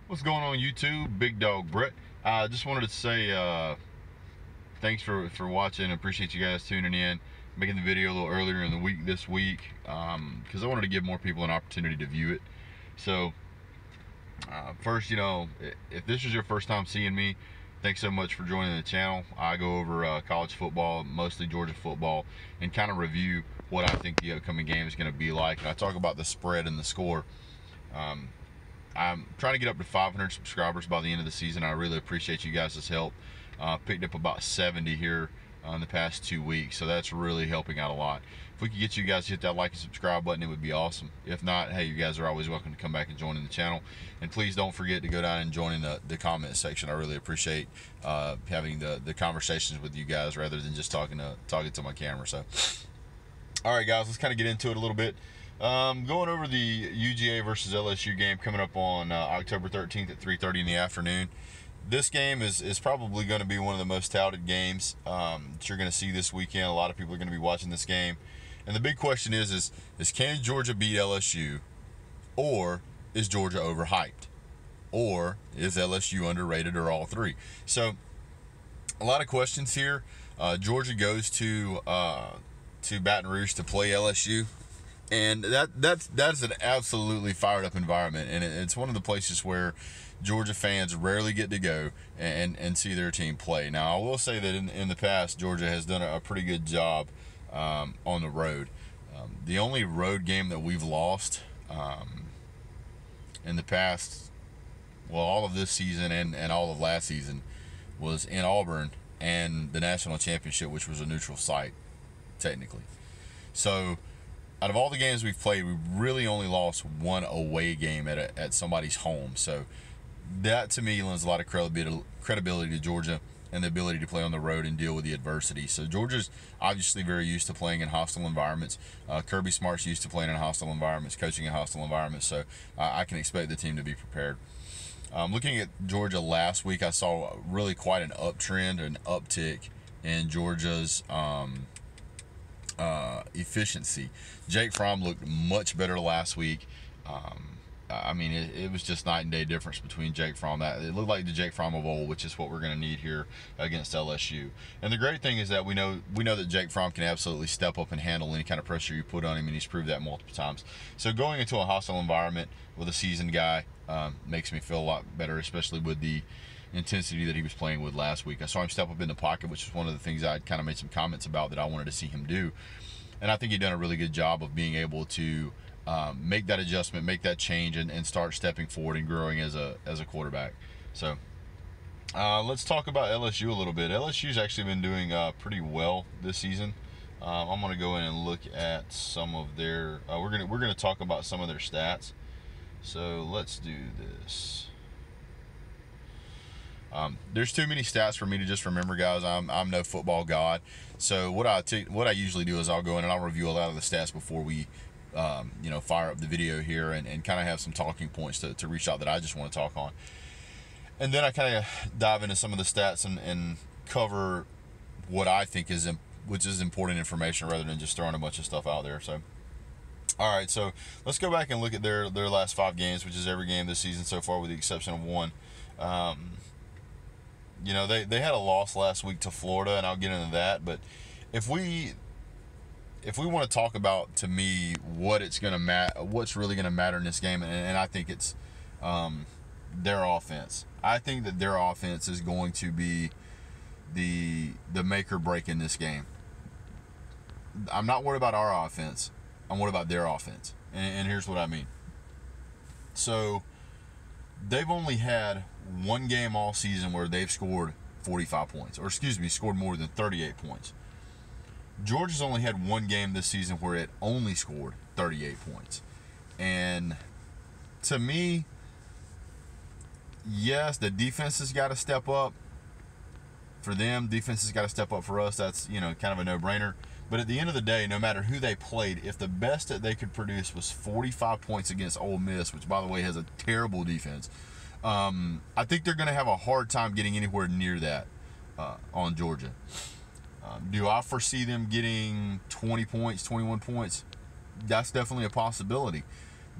What's going on YouTube? Big Dog Brett. I just wanted to say thanks for watching. Appreciate you guys tuning in, making the video a little earlier in the week this week because I wanted to give more people an opportunity to view it. So first, if this is your first time seeing me, thanks so much for joining the channel. I go over college football, mostly Georgia football, and kind of review what I think the upcoming game is going to be like. And I talk about the spread and the score. I'm trying to get up to 500 subscribers by the end of the season. I really appreciate you guys' help. Picked up about 70 here in the past 2 weeks, so that's really helping out a lot. If we could get you guys to hit that like and subscribe button, it would be awesome. If not, hey, you guys are always welcome to come back and join in the channel. And please don't forget to go down and join in the comment section. I really appreciate having the conversations with you guys rather than just talking to my camera. So, all right, guys, let's kind of get into it a little bit. Going over the UGA versus LSU game coming up on October 13th at 3:30 in the afternoon. This game is probably going to be one of the most touted games that you're going to see this weekend. A lot of people are going to be watching this game. And the big question is can Georgia beat LSU, or is Georgia overhyped? Or is LSU underrated, or all three? So a lot of questions here. Georgia goes to Baton Rouge to play LSU. And that's an absolutely fired up environment, and it's one of the places where Georgia fans rarely get to go and see their team play. Now, I will say that in the past, Georgia has done a pretty good job on the road. The only road game that we've lost in the past, well, all of this season and all of last season, was in Auburn and the national championship, which was a neutral site, technically. So out of all the games we've played, we really only lost one away game at somebody's home. So that, to me, lends a lot of credibility to Georgia and the ability to play on the road and deal with the adversity. So Georgia's obviously very used to playing in hostile environments. Kirby Smart's used to playing in hostile environments, coaching in hostile environments. So I can expect the team to be prepared. Looking at Georgia last week, I saw really quite an uptrend, an uptick in Georgia's efficiency. Jake Fromm looked much better last week. I mean, it was just night and day difference between Jake Fromm. It looked like the Jake Fromm of old, which is what we're going to need here against LSU. And the great thing is that we know that Jake Fromm can absolutely step up and handle any kind of pressure you put on him, and he's proved that multiple times. So going into a hostile environment with a seasoned guy makes me feel a lot better, especially with the intensity that he was playing with last week. I saw him step up in the pocket, which is one of the things I kind of made some comments about that I wanted to see him do. And I think he's done a really good job of being able to make that adjustment, make that change, and start stepping forward and growing as a quarterback. So let's talk about LSU a little bit. LSU's actually been doing pretty well this season. I'm going to go in and look at some of their. We're gonna talk about some of their stats. So let's do this. There's too many stats for me to just remember, guys. I'm no football god. So what I usually do is I'll go in and I'll review a lot of the stats before we fire up the video here and kind of have some talking points to reach out that I just want to talk on. And then I kind of dive into some of the stats and cover what I think is important information rather than just throwing a bunch of stuff out there. So all right, so let's go back and look at their last 5 games, which is every game this season so far with the exception of one. They had a loss last week to Florida, and I'll get into that. But if we want to talk about, to me, what's really going to matter in this game, and I think it's their offense. I think that their offense is going to be the make or break in this game. I'm not worried about our offense. I'm worried about their offense, and here's what I mean. So they've only had one game all season where they've scored 45 points, or scored more than 38 points. Georgia's only had one game this season where it only scored 38 points. And to me, yes, the defense has got to step up. For them, defense has got to step up. For us, that's kind of a no-brainer. But at the end of the day, no matter who they played, if the best that they could produce was 45 points against Ole Miss, which, by the way, has a terrible defense, I think they're going to have a hard time getting anywhere near that on Georgia. Do I foresee them getting 20 points, 21 points? That's definitely a possibility.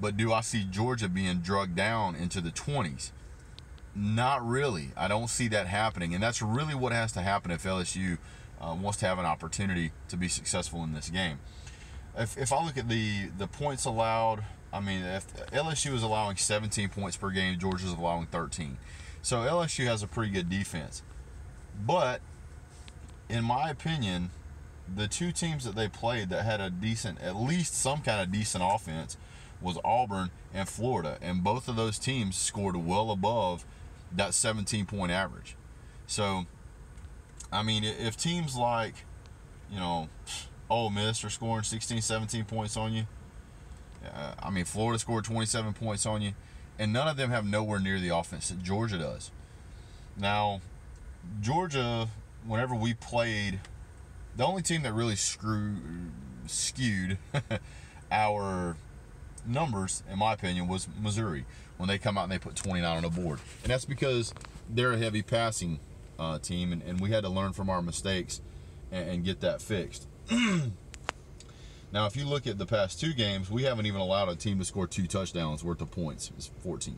But do I see Georgia being drugged down into the 20s? Not really. I don't see that happening, and that's really what has to happen if LSU wants to have an opportunity to be successful in this game. If I look at the points allowed, I mean, if LSU is allowing 17 points per game, Georgia's allowing 13. So LSU has a pretty good defense. But in my opinion, the two teams that they played that had a decent, at least some kind of decent offense, was Auburn and Florida, and both of those teams scored well above that 17-point average. So, I mean, if teams like, Ole Miss are scoring 16, 17 points on you, I mean, Florida scored 27 points on you, and none of them have nowhere near the offense that Georgia does. Now, Georgia, whenever we played, the only team that really skewed our numbers, in my opinion, was Missouri, when they come out and they put 29 on the board. And that's because they're a heavy passing team, and we had to learn from our mistakes and get that fixed. Now, if you look at the past two games, we haven't even allowed a team to score 2 touchdowns worth of points. It's 14.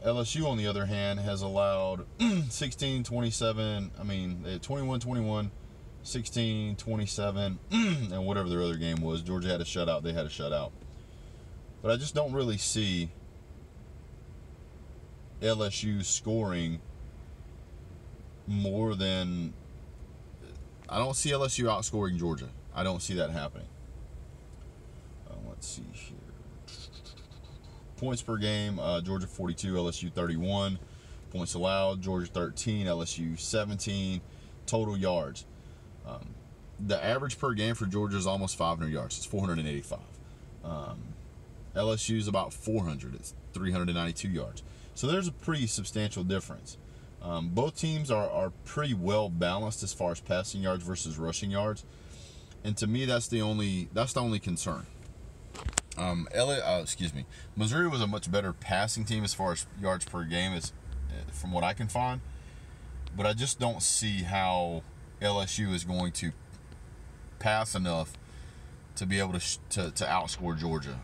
LSU, on the other hand, has allowed 16, 27, 21, 21, 16, 27, and whatever their other game was. Georgia had a shutout, they had a shutout. But I just don't really see LSU scoring more than... I don't see LSU outscoring Georgia. I don't see that happening. Let's see here. Points per game, Georgia 42, LSU 31. Points allowed, Georgia 13, LSU 17. Total yards. The average per game for Georgia is almost 500 yards. It's 485. LSU is about 400. It's 392 yards. So there's a pretty substantial difference. Both teams are pretty well balanced as far as passing yards versus rushing yards, and to me, that's the only concern. Missouri was a much better passing team as far as yards per game, from what I can find, but I just don't see how LSU is going to pass enough to be able to outscore Georgia.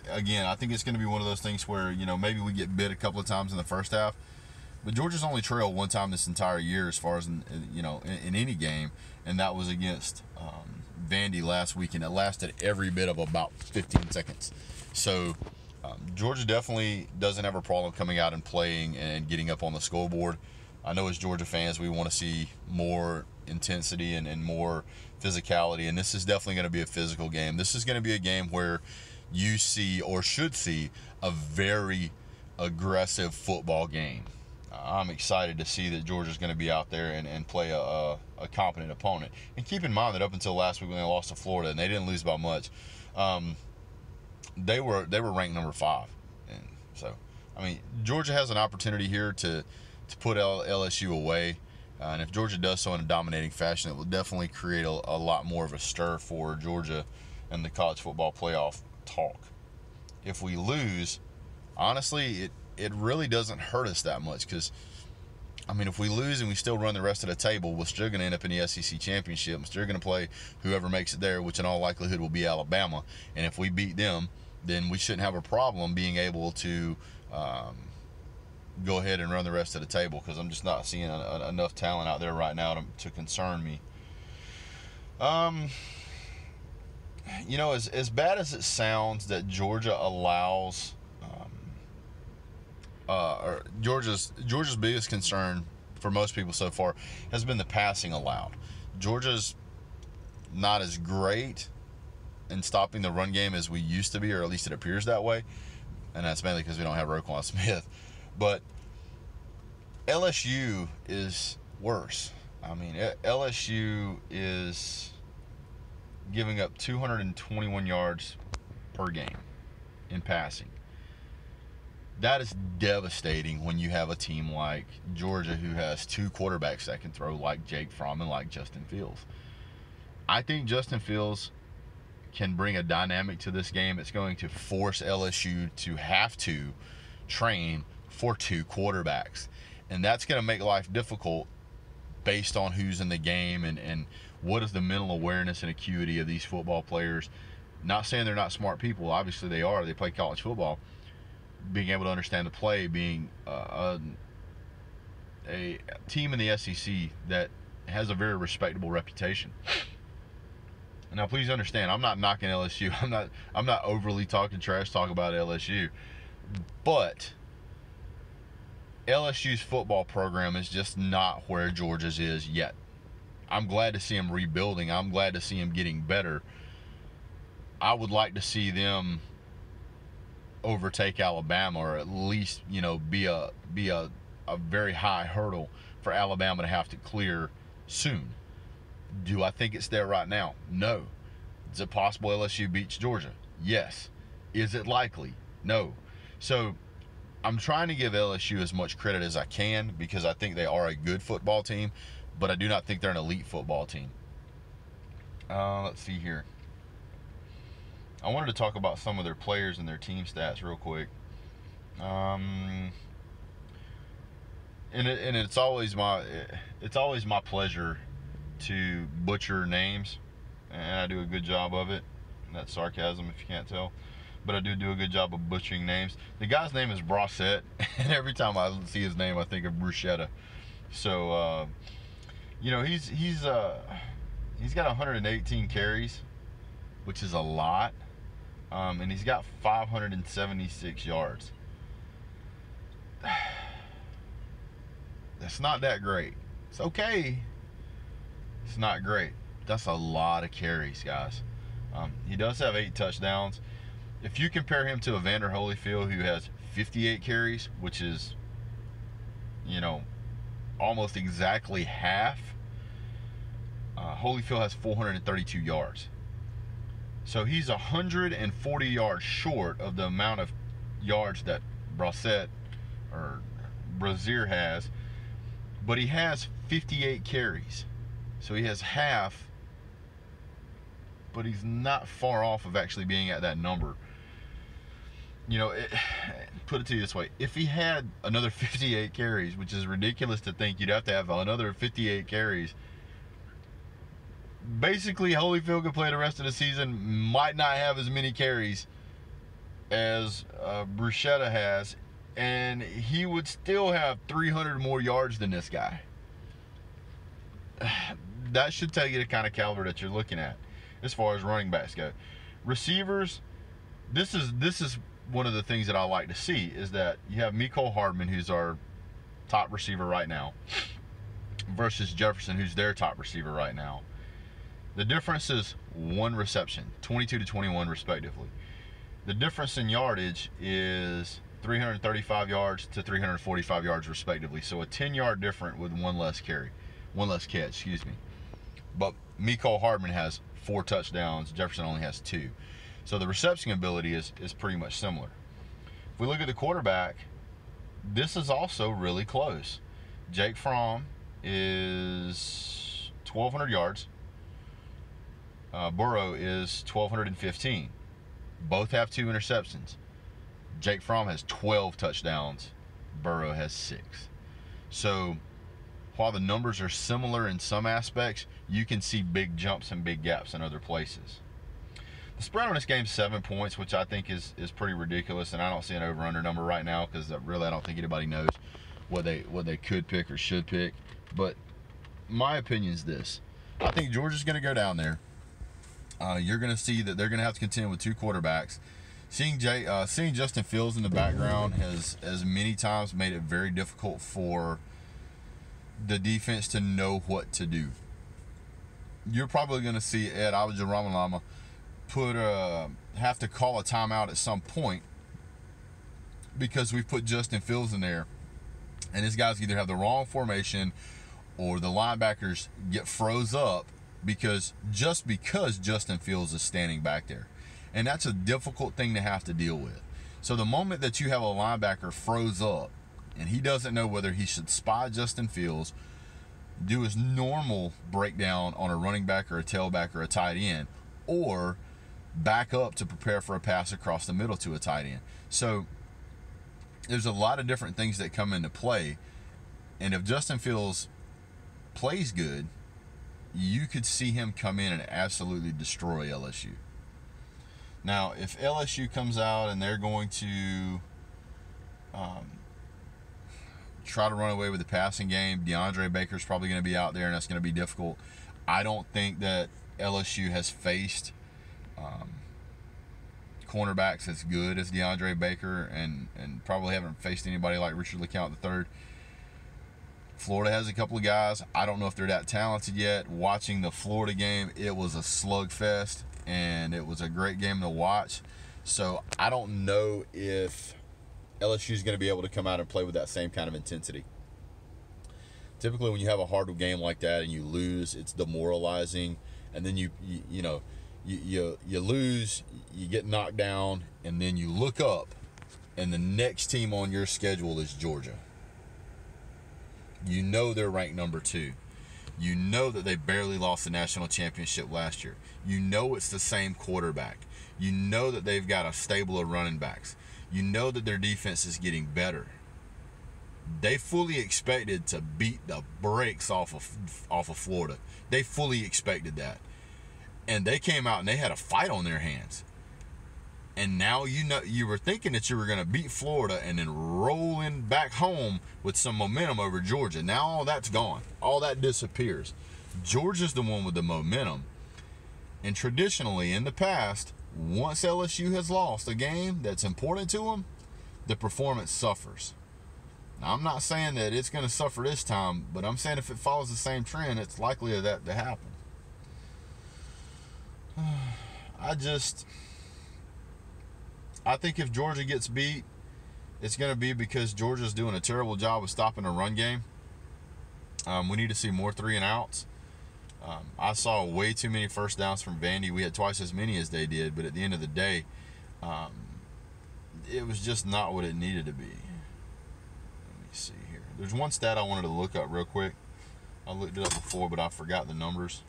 Again, I think it's going to be one of those things where, maybe we get bit a couple of times in the first half, but Georgia's only trailed one time this entire year as far as, in any game, and that was against Vandy last week, and it lasted every bit of about 15 seconds. So Georgia definitely doesn't have a problem coming out and playing and getting up on the scoreboard. I know as Georgia fans, we want to see more intensity and more physicality, and this is definitely going to be a physical game. This is going to be a game where you see, or should see, a very aggressive football game. I'm excited to see that Georgia's going to be out there and play a competent opponent. And keep in mind that up until last week when they lost to Florida, and they didn't lose by much, they were ranked number 5. And so, Georgia has an opportunity here to put LSU away. And if Georgia does so in a dominating fashion, it will definitely create a lot more of a stir for Georgia and the college football playoff talk. If we lose, honestly, it really doesn't hurt us that much, because, if we lose and we still run the rest of the table, we're still going to end up in the SEC championship. We're still going to play whoever makes it there, which in all likelihood will be Alabama. And if we beat them, then we shouldn't have a problem being able to go ahead and run the rest of the table, because I'm just not seeing enough talent out there right now to concern me. As bad as it sounds that Georgia allows, Georgia's biggest concern for most people so far has been the passing allowed. Georgia's not as great in stopping the run game as we used to be, or at least it appears that way, and that's mainly because we don't have Roquan Smith. But LSU is worse. LSU is giving up 221 yards per game in passing. That is devastating when you have a team like Georgia who has 2 quarterbacks that can throw, like Jake Fromm and like Justin Fields. I think Justin Fields can bring a dynamic to this game. It's going to force LSU to have to train for 2 quarterbacks. And that's going to make life difficult based on who's in the game and what is the mental awareness and acuity of these football players. Not saying they're not smart people. Obviously they are. They play college football. being able to understand the play, being a team in the SEC that has a very respectable reputation. Now, please understand, I'm not knocking LSU. I'm not overly talking trash talk about LSU, but LSU's football program is just not where Georgia's is yet. I'm glad to see them rebuilding. I'm glad to see them getting better. I would like to see them overtake Alabama, or at least, you know, be a very high hurdle for Alabama to have to clear soon. Do I think it's there right now? No. Is it possible LSU beats Georgia? Yes. Is it likely? No. So I'm trying to give LSU as much credit as I can, because I think they are a good football team, but I do not think they're an elite football team. Let's see here. I wanted to talk about some of their players and their team stats real quick. And it's always my pleasure to butcher names, and I do a good job of it. That's sarcasm if you can't tell, but I do a good job of butchering names. The guy's name is Brossette, and every time I see his name I think of bruschetta. So you know, he's got 118 carries, which is a lot, and he's got 576 yards. That's not that great. It's okay. It's not great. That's a lot of carries, guys. He does have 8 touchdowns. If you compare him to Evander Holyfield, who has 58 carries, which is, you know, almost exactly half, Holyfield has 432 yards. So he's 140 yards short of the amount of yards that Brossette or Brazier has, but he has 58 carries. So he has half, but he's not far off of actually being at that number. You know, put it to you this way. If he had another 58 carries, which is ridiculous to think you'd have to have another 58 carries, basically Holyfield could play the rest of the season, might not have as many carries as Bruschetta has, and he would still have 300 more yards than this guy. That should tell you the kind of caliber that you're looking at as far as running backs go. Receivers, this is one of the things that I like to see, is that you have Mecole Hardman, who's our top receiver right now, versus Jefferson, who's their top receiver right now. The difference is 1 reception, 22 to 21 respectively. The difference in yardage is 335 yards to 345 yards respectively. So a 10-yard difference with one less catch, excuse me. But Mecole Hardman has 4 touchdowns. Jefferson only has 2. So the reception ability is pretty much similar. If we look at the quarterback, this is also really close. Jake Fromm is 1,200 yards. Burrow is 1,215. Both have 2 interceptions. Jake Fromm has 12 touchdowns. Burrow has 6. So while the numbers are similar in some aspects, you can see big jumps and big gaps in other places. The spread on this game is 7 points, which I think is pretty ridiculous, and I don't see an over-under number right now, because really I don't think anybody knows what they could pick or should pick. But my opinion is this: I think Georgia's going to go down there. You're going to see that they're going to have to contend with 2 quarterbacks. Seeing Justin Fields in the background has many times made it very difficult for the defense to know what to do. You're probably going to see Ed Abidjan-Ramalama have to call a timeout at some point, because we've put Justin Fields in there, and this guy's either have the wrong formation or the linebackers get froze up because Justin Fields is standing back there. And that's a difficult thing to have to deal with. So the moment that you have a linebacker froze up and he doesn't know whether he should spy Justin Fields, do his normal breakdown on a running back or a tailback or a tight end, or back up to prepare for a pass across the middle to a tight end. So there's a lot of different things that come into play. And if Justin Fields plays good, you could see him come in and absolutely destroy LSU. Now, if LSU comes out and they're going to try to run away with the passing game. DeAndre Baker's probably going to be out there, and that's going to be difficult. I don't think that LSU has faced cornerbacks as good as DeAndre Baker, and probably haven't faced anybody like Richard LeCount III. Florida has a couple of guys. I don't know if they're that talented yet. Watching the Florida game, it was a slugfest, and it was a great game to watch. So I don't know if LSU is going to be able to come out and play with that same kind of intensity. Typically, when you have a hard game like that and you lose, it's demoralizing, and then you lose, you get knocked down, and then you look up, and the next team on your schedule is Georgia. You know they're ranked number 2. You know that they barely lost the national championship last year. You know it's the same quarterback. You know that they've got a stable of running backs. You know that their defense is getting better. They fully expected to beat the brakes off of Florida. They fully expected that. And they came out and they had a fight on their hands. And now you were thinking that you were going to beat Florida and then roll in back home with some momentum over Georgia. Now all that's gone. All that disappears. Georgia's the one with the momentum. And traditionally, in the past, once LSU has lost a game that's important to them, the performance suffers. Now, I'm not saying that it's going to suffer this time, but I'm saying if it follows the same trend, it's likely of that to happen. I think if Georgia gets beat, it's going to be because Georgia's doing a terrible job of stopping the run game. We need to see more 3-and-outs. I saw way too many first downs from Vandy. We had twice as many as they did, but at the end of the day, it was just not what it needed to be. Let me see here. There's one stat I wanted to look up real quick. I looked it up before, but I forgot the numbers.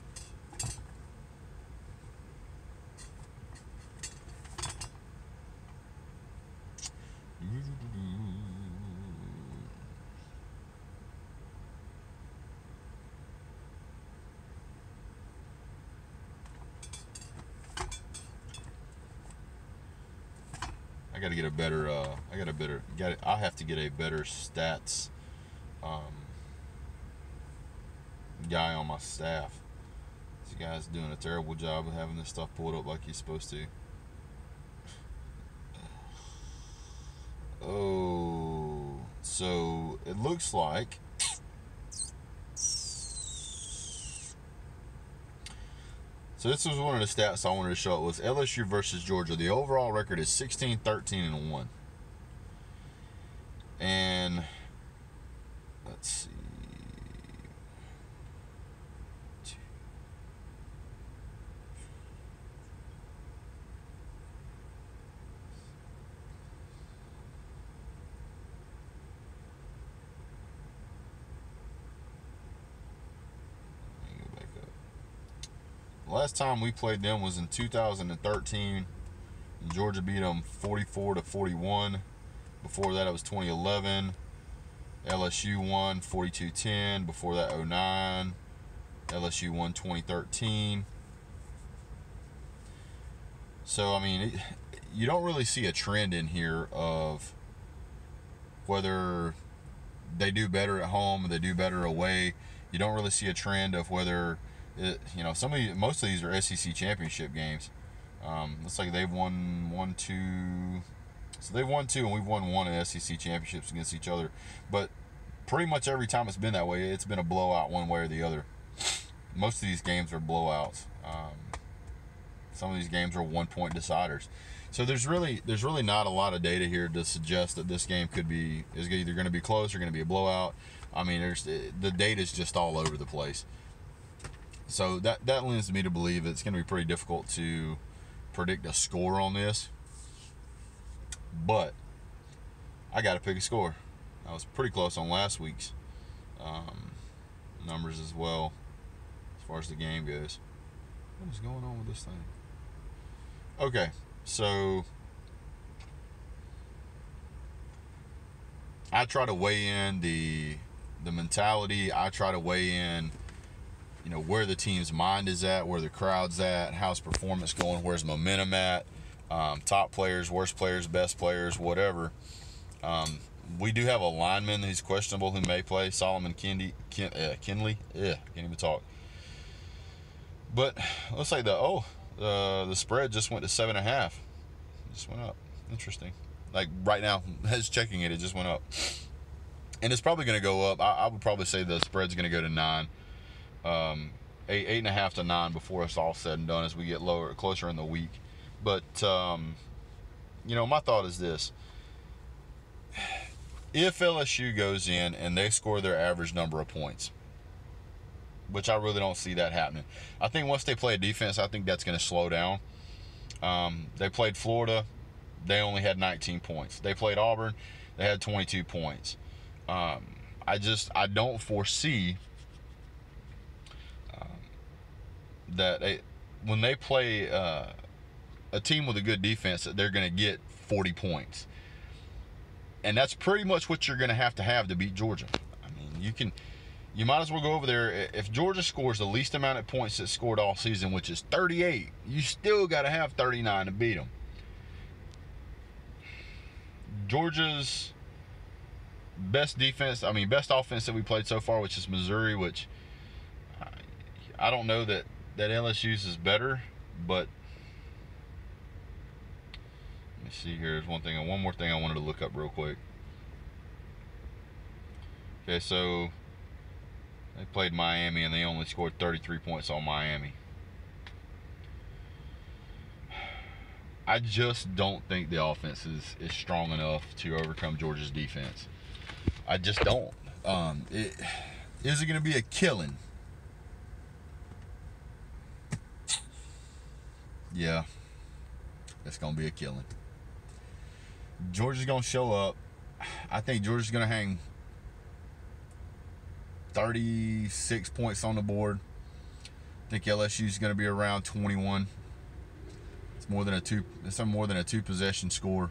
I got to get a better. I have to get a better stats guy on my staff. This guy's doing a terrible job of having this stuff pulled up like he's supposed to. Oh, so it looks like this was one of the stats I wanted to show. It was LSU versus Georgia. The overall record is 16-13-1. And let's see. Last time we played them was in 2013. And Georgia beat them 44-41. Before that, it was 2011. LSU won 42-10. Before that, 09. LSU won 2013. So, I mean, you don't really see a trend in here of whether they do better at home or they do better away. You don't really see a trend of whether... most of these are SEC championship games. Looks like they've won 2. So they've won 2, and we've won 1 in SEC championships against each other. But pretty much every time it's been that way, it's been a blowout one way or the other. Most of these games are blowouts. Some of these games are 1-point deciders. So there's really not a lot of data here to suggest that this game is either going to be close or going to be a blowout. I mean, the data's just all over the place. So that lends me to believe it's going to be pretty difficult to predict a score on this. But I got to pick a score. I was pretty close on last week's numbers as well, as far as the game goes. What is going on with this thing? Okay, so I try to weigh in the mentality. I try to weigh in where the team's mind is at, where the crowd's at, how's performance going, where's momentum at, top players, worst players, best players, whatever. We do have a lineman who's questionable who may play, Solomon Kinley. Can't even talk. But let's say the spread just went to 7.5. Just went up. Interesting. Like right now, as checking it, it just went up. And it's probably going to go up. I would probably say the spread's going to go to 9. 8.5 to 9 before it's all said and done as we get closer in the week. But, my thought is this. If LSU goes in and they score their average number of points, which I really don't see that happening. I think once they play a defense, I think that's going to slow down. They played Florida. They only had 19 points. They played Auburn. They had 22 points. I don't foresee that when they play a team with a good defense, that they're going to get 40 points. And that's pretty much what you're going to have to beat Georgia. I mean, you might as well go over there. If Georgia scores the least amount of points it's scored all season, which is 38, you still got to have 39 to beat them. Georgia's best offense that we played so far, which is Missouri, which I don't know that LSU's is better, but let me see here. There's one more thing I wanted to look up real quick. Okay, so they played Miami and they only scored 33 points on Miami. I just don't think the offense is strong enough to overcome Georgia's defense. I just don't. Is it going to be a killing? Yeah, it's going to be a killing. Georgia's going to show up. I think Georgia's going to hang 36 points on the board. I think LSU's going to be around 21. It's more than a two possession score.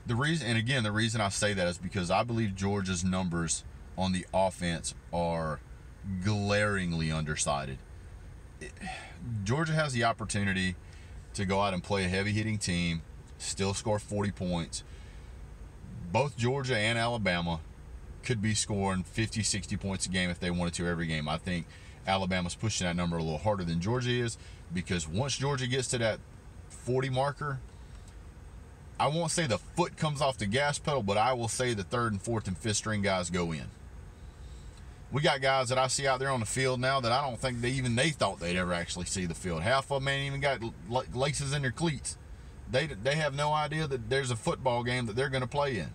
The reason I say that is because I believe Georgia's numbers on the offense are glaringly undersided. Georgia has the opportunity to go out and play a heavy-hitting team, still score 40 points. Both Georgia and Alabama could be scoring 50, 60 points a game if they wanted to every game. I think Alabama's pushing that number a little harder than Georgia is, because once Georgia gets to that 40 marker, I won't say the foot comes off the gas pedal, but I will say the third and fourth and fifth string guys go in. We got guys that I see out there on the field now that I don't think they thought they'd ever actually see the field. Half of them ain't even got laces in their cleats. They have no idea that there's a football game that they're going to play in.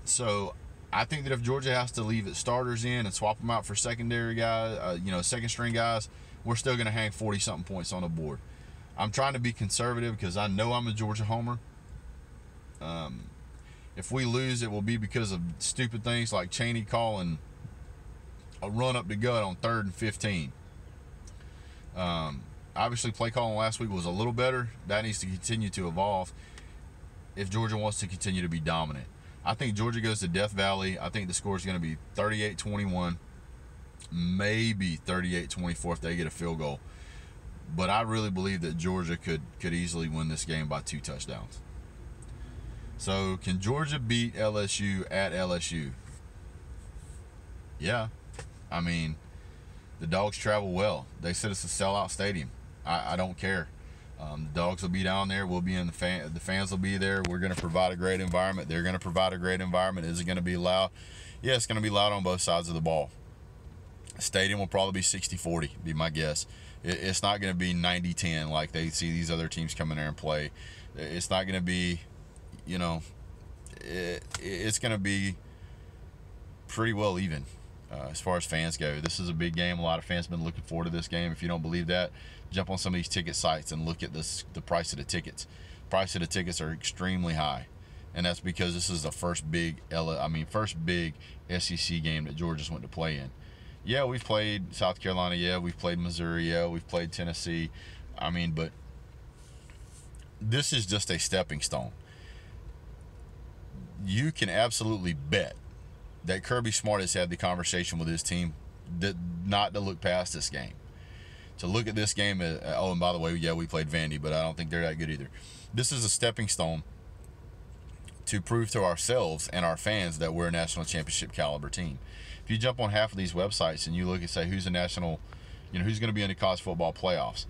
So I think that if Georgia has to leave its starters in and swap them out for secondary guys, second string guys, we're still going to hang 40-something points on the board. I'm trying to be conservative because I know I'm a Georgia homer. If we lose, it will be because of stupid things like Chaney calling a run up the gut on 3rd and 15. Obviously, play calling last week was a little better. That needs to continue to evolve if Georgia wants to continue to be dominant. I think Georgia goes to Death Valley. I think the score is going to be 38-21, maybe 38-24 if they get a field goal. But I really believe that Georgia could easily win this game by 2 touchdowns. So, can Georgia beat LSU at LSU? Yeah. I mean, the Dogs travel well. They said it's a sellout stadium. I don't care. The Dogs will be down there. We'll be in the fans will be there. We're going to provide a great environment. They're going to provide a great environment. Is it going to be loud? Yeah, it's going to be loud on both sides of the ball. The stadium will probably be 60-40, be my guess. It's not going to be 90-10 like they see these other teams come in there and play. It's not going to be, it's going to be pretty well even as far as fans go. This is a big game. A lot of fans have been looking forward to this game. If you don't believe that, jump on some of these ticket sites and look at the price of the tickets. Price of the tickets are extremely high, and that's because this is the first big SEC game that Georgia's went to play in. Yeah, we've played South Carolina. Yeah, we've played Missouri. Yeah, we've played Tennessee. But this is just a stepping stone. You can absolutely bet that Kirby Smart has had the conversation with his team not to look past this game. To look at this game, and by the way, yeah, we played Vandy, but I don't think they're that good either. This is a stepping stone to prove to ourselves and our fans that we're a national championship caliber team. If you jump on half of these websites and you look and say who's a national, who's going to be in the college football playoffs,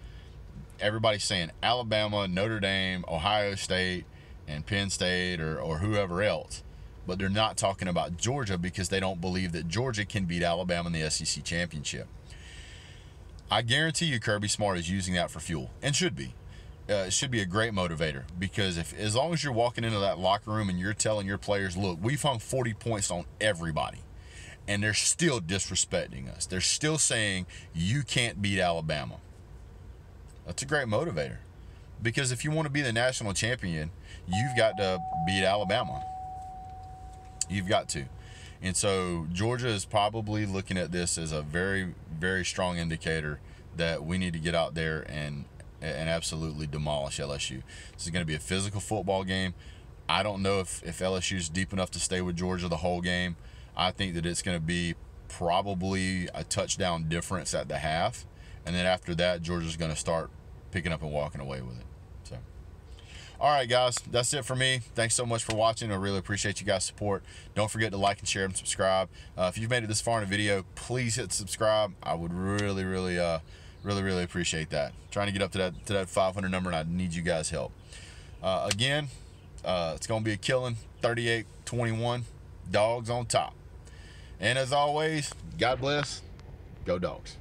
everybody's saying Alabama, Notre Dame, Ohio State, and Penn State, or whoever else. But they're not talking about Georgia because they don't believe that Georgia can beat Alabama in the SEC championship. I guarantee you Kirby Smart is using that for fuel, and should be. It should be a great motivator, because as long as you're walking into that locker room and you're telling your players, look, we've hung 40 points on everybody, and they're still disrespecting us. They're still saying you can't beat Alabama. That's a great motivator, because if you want to be the national champion, you've got to beat Alabama. You've got to. And so Georgia is probably looking at this as a very, very strong indicator that we need to get out there and absolutely demolish LSU. This is going to be a physical football game. I don't know if LSU is deep enough to stay with Georgia the whole game. I think that it's going to be probably a touchdown difference at the half. And then after that, Georgia's going to start picking up and walking away with it. So, all right, guys, that's it for me. Thanks so much for watching. I really appreciate you guys' support. Don't forget to like and share and subscribe. If you've made it this far in the video, please hit subscribe. I would really appreciate that. Trying to get up to that 500 number, and I need you guys' help. Again, it's going to be a killing. 38-21, Dogs on top. And as always, God bless. Go Dogs.